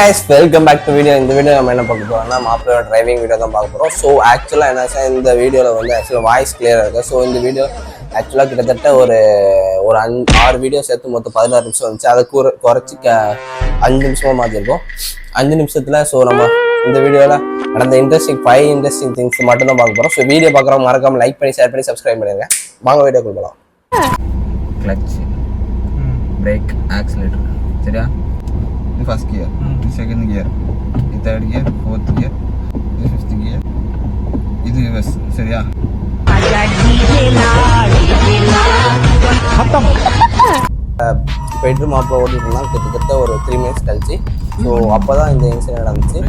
guys, welcome back to video. இந்த video நம்ம என்ன பார்க்க போறோம்னா மாப்பிள்ளையோட டிரைவிங் வீடியோ தான் பார்க்க போறோம். ஸோ ஆக்சுவலாக என்ன இந்த வீடியோவில் வந்து ஆக்சுவலாக வாய்ஸ் கிளியராக இருக்குது. ஸோ இந்த வீடியோ ஆக்சுவலாக கிட்டத்தட்ட ஒரு 6 வீடியோ சேர்த்து மொத்தம் 16 நிமிஷம் வந்துச்சு. அதை குறைச்சி 5 நிமிஷமாக மாற்றிருக்கோம். 5 நிமிஷத்தில் ஸோ நம்ம இந்த வீடியோவில் நடந்த 5 இன்ட்ரெஸ்டிங் திங்ஸ் மட்டும் தான் பார்க்க போகிறோம். ஸோ வீடியோ பார்க்குறவங்க மறக்காமல் லைக் பண்ணி ஷேர் பண்ணி சப்ஸ்கிரைப் பண்ணிடுங்க. வாங்க வீடியோ கொடுக்கலாம். கிளச், பிரேக், ஆக்சிலேட்டர், சரியா? இது ஃபர்ஸ்ட் கியர், இது செகண்ட் கியர், இது தேர்ட் கியர், ஃபோர்த் கியர், இது ஃபிஃப்த் கியர், இது ரிவர்ஸ், சரியா? பெட்ரூம் மாப்பிள ஓட்டிட்டு இருந்தால் கிட்டத்தட்ட ஒரு 3 மினிட்ஸ் கழிச்சு. ஸோ அப்போ தான் இந்த இன்சிடென்ட் நடந்துச்சு.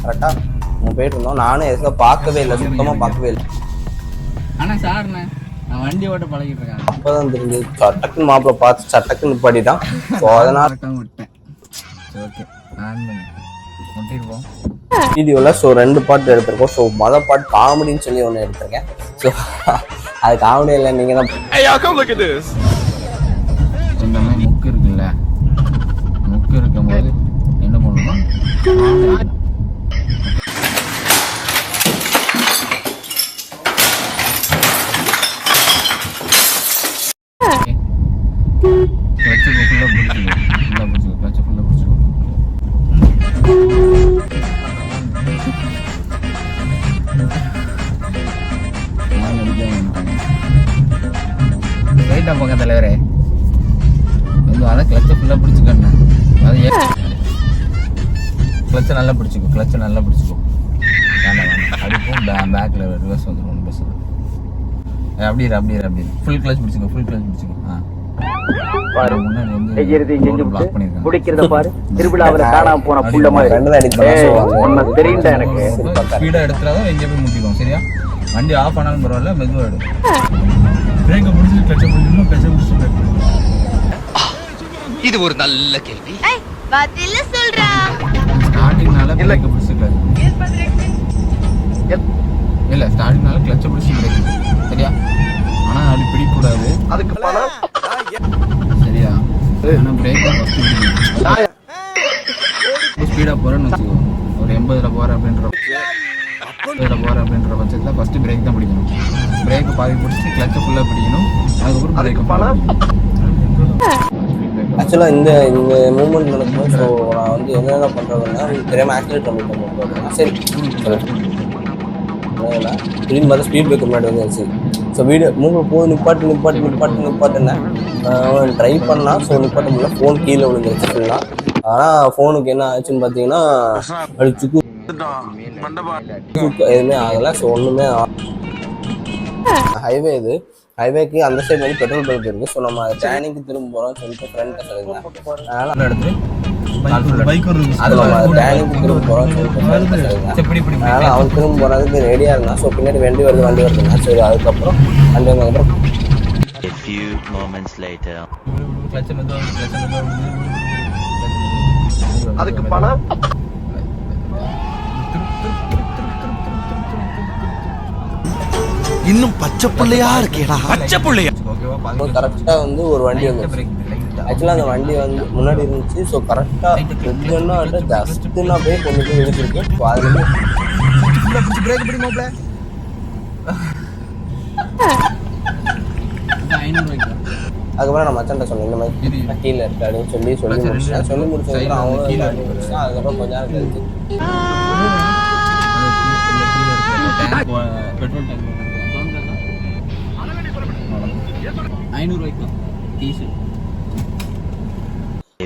கரெக்டாக நம்ம போயிட்டு இருந்தோம். நானும் எதுவும் பார்க்கவே இல்லை, சுத்தமாக பார்க்கவே இல்லை. ஆனால் சார்ண்ணே நான் வண்டி ஓட்ட பழகிட்டு இருக்கேன். அப்போ தான் தெரிஞ்சு சட்டக்குன்னு மாப்பிள பார்த்து சட்டக்குன்னு நிப்பாட்டிட்டான். ஸோ அதனால் விட்டேன். ஓகே, ஒட்டிருப்போம் வீடியோவில். ஸோ 2 பாட்டு எடுத்திருக்கோம். ஸோ மொதல் பாட்டு காமெடின்னு சொல்லி ஒன்று எடுத்திருக்கேன். ஸோ அது காமெடி இல்லை, நீங்கள் தான் இந்த மாதிரி முக்கு இருக்குல்ல, முக்கு இருக்கும்போது என்ன பண்ணணும், கிளச்சு ஃபுல்லாக பிடிச்சிக்கோ, கிளச்சு ஃபுல்லாக பிடிச்சிக்கோ. ரைட்டா போங்க தலைவரே. அதான் கிளச்சை ஃபுல்லாக பிடிச்சிக்கண்ணே. அது கிளச்சை நல்லா பிடிச்சிக்கோ, கிளச்சை நல்லா பிடிச்சிக்கோ. வேண்டாம் அடிப்பும் பேக்கில் ரிவர்ஸ் வந்துடும் பஸ். அப்படி ஃபுல் கிளச் பிடிச்சிக்கோ, ஃபுல் கிளச் பிடிச்சிக்கோ. குடிக்கிறத பாரு, திருவிழாவில் காணாம போன புள்ள மாதிரி தெரியுண்டா எனக்கு. ஸ்பீடா எடுத்துறாதான் எங்கே போய் முட்டிக்கும், சரியா? வண்டி ஆஃப் ஆனாலும் பரவாயில்ல, மெதுவாக எடு. பிரேக்கை பிடிச்சி கிளச்சை பிடிக்கணும், கிளச்சை பிடிச்சி. இது ஒரு நல்ல கேள்வி. பதில சொல்றா. ஸ்டார்டிங்னால பிரேக்கை பிடிச்சி இல்ல, ஸ்டார்டிங்னால கிளச்சை பிடிச்சி பிரேக், சரியா? ஆனா அப்படி பிடிக்கூடாது, அதுக்கு பணம் சரியா? ஆனா பிரேக் தான் ஃபர்ஸ்ட் பிடிக்கணும். ஸ்பீடா போறேன்னு வச்சுக்கோ, ஒரு 80ல போற அப்படின்ற பட்சத்தில் ஃபர்ஸ்ட் பிரேக் தான் பிடிக்கணும். பிரேக்கை பாதி பிடிச்சி கிளச்சை ஃபுல்லா பிடிக்கணும். அதுக்கப்புறம் பிரேக்கை பணம். ஆக்சுவலாக இந்த மூமெண்ட் நடக்கும்போது ஸோ நான் வந்து என்னென்ன பண்ணுறதுன்னா தெரியாமல் ஆக்சிலேட் பண்ணிட்டேன். சரி திரும்பி பார்த்தா ஸ்பீட் பிரேக்கர் முன்னாடி வந்துருச்சு. ஸோ வீடியோ மூணு போது நிப்பாட்டுனேன். ட்ரை பண்ணால் ஸோ நிப்பாட்ட முடியல, ஃபோன் கீழே விழுந்துருச்சு ஃபுல்லாக. ஆனால் ஃபோனுக்கு என்ன ஆச்சுன்னு பார்த்தீங்கன்னா அது சுக்கு எதுவுமே ஆகலை. ஸோ ஒன்றுமே ஹைவே இது, ஹைவேக்கு அந்த சைடு வந்து பெட்ரோல் பங்க் இருக்குது. ஸோ நம்ம டேனிங்க்கு திரும்ப போகிறோம்னு சொல்லிட்டு ஃப்ரெண்ட்டை சொல்லியிருந்தேன். அதனால் எடுத்து அது நம்ம டேனிங்க்கு திரும்ப போகிறோம்னு சொல்லிட்டு அதனால் அவன் திரும்ப போகிறதுக்கு ரெடியாக இருந்தான். ஸோ பின்னாடி வண்டி வருதுன்னா சரி. அதுக்கப்புறம் வண்டி வந்ததுக்கப்புறம் அதுக்கு பணம் இன்னும் பச்சை புள்ளையா இருக்கேடா, பச்சை புள்ளையா. கரெக்டாக வந்து ஒரு வண்டி வந்துச்சு. ஆக்சுவலாக அந்த வண்டி வந்து முன்னாடி இருந்துச்சு. ஸோ கரெக்டாக எப்படின்னா ஜஸ்ட்டு நான் போய் கொண்டு போய் எடுத்துருக்கு. ஸோ அதில் பிரேக் பிடி மாப்ள. 500 அதுக்கப்புறம் நான் மச்சான்ட்ட சொன்னேன் இந்த மாதிரி கீழே இருக்கு அப்படின்னு சொல்லி முடிச்சேன். சொல்லி முடிச்சதுக்கப்புறம் அவங்களும் முடிச்சேன். அதுக்கப்புறம் கொஞ்ச நேரம் கழிச்சு பெட்ரோல் டேங்க் 500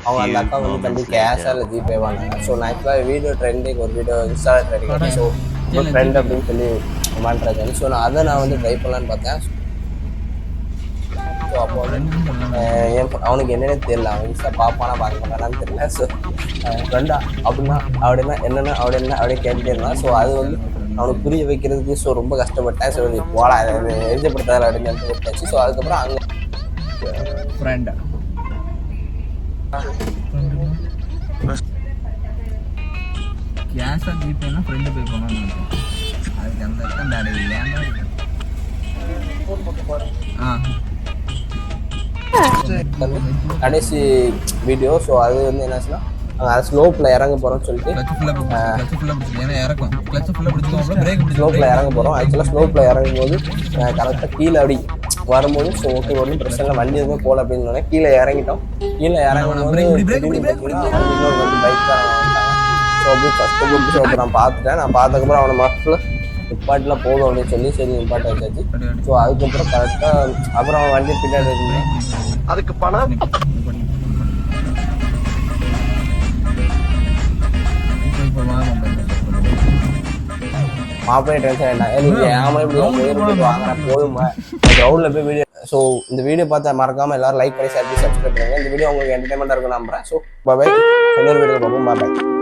அவங்க அந்த அக்கா வந்து தம்பி கேஷாக இல்லை ஜிபே வாங்கினாங்க. ஸோ நான் ஆக்சுவலாக வீடியோ ட்ரெண்டிங் ஒரு வீடியோ இன்ஸ்டாவில் ட்ரெண்டிங். ஸோ ஒரு ட்ரெண்ட் அப்படின்னு சொல்லி மாட்டுறாங்க. ஸோ நான் அதை வந்து ட்ரை பண்ணலான்னு பார்த்தேன். ஸோ அப்போ வந்து அவனுக்கு என்னென்ன தெரியல, அவன் இன்ஸ்டா பார்ப்பானா பார்க்க மாட்டானான்னு தெரியல. ஸோ ஃப்ரெண்டா அப்படின்னா அப்படியே கேட்டுகிட்டே இருந்தான். ஸோ அது வந்து அவனுக்கு புரிய வைக்கிறதுக்கு ஸோ ரொம்ப கஷ்டப்பட்டேன். ஸோ போடா எழுதப்படுத்தாத அப்படின்னு சொல்லிட்டு விட்டாச்சு. ஸோ அதுக்கப்புறம் அங்கே ஃப்ரெண்டா கேஷா ஜிபேனா ஃப்ரெண்டு பே பண்ணணும்னு நினைக்கிறேன். அதுக்கு அந்த இடத்துல பேட் இல்லையா? கடைசி வீடியோ. ஸோ அது வந்து என்னாச்சுன்னா அங்கே ஸ்லோப்பில் இறங்க போகிறோம்னு சொல்லிட்டு கிளட்ச் ஃபுல்லாக பிடிச்சி ஏன்னா இறக்கும் கிளட்ச் ஃபுல்லாக பிடிச்சிக்கோ அப்புறம் பிரேக் பிடிச்சி ஸ்லோப்பில் இறங்க போகிறோம். ஆக்சுவலாக ஸ்லோப்பில் இறங்கும்போது கரெக்டாக கீழே அப்படி வரும்போது ஸோ ஓகே ஒன்றும் பிரச்சனை இல்லை, வண்டி எதுவுமே போகல அப்படின்னு சொன்னேன். கீழே இறங்கிட்டோம். கீழே இறங்கும்போது இன்னொரு வந்து பைக் தான் வந்துட்டாங்க. ஸோ அப்படி ஃபஸ்ட்டு கூப்பிட்டு அப்போ நான் பார்த்துட்டேன். நான் பார்த்ததுக்கப்புறம் அவனை மஃபில் நிப்பாட்டில் போதும் அப்படின்னு சொல்லி சரி நிப்பாட்ட வச்சாச்சு. ஸோ அதுக்கப்புறம் கரெக்டாக அப்புறம் அவன் வண்டி பின்னாடி இருந்தேன். அதுக்கு பணம் மாப்பிள்ளை டென்ஷன் ஆகிட்டாங்க. நீங்கள் ஏமாதிரி இப்படி வாங்கினா போதுமா க்ரௌண்டில் போய் வீடியோ. ஸோ இந்த வீடியோ பார்த்து மறக்காமல் எல்லாரும் லைக் பண்ணி ஷேர் பண்ணி சப்ஸ்கிரைப் பண்ணுங்கள். இந்த வீடியோ உங்களுக்கு என்டர்டைன்மெண்ட்டாக இருக்கும் நம்புறேன். ஸோ பாய், இன்னொரு வீடியோ பார்ப்போம். பாய்.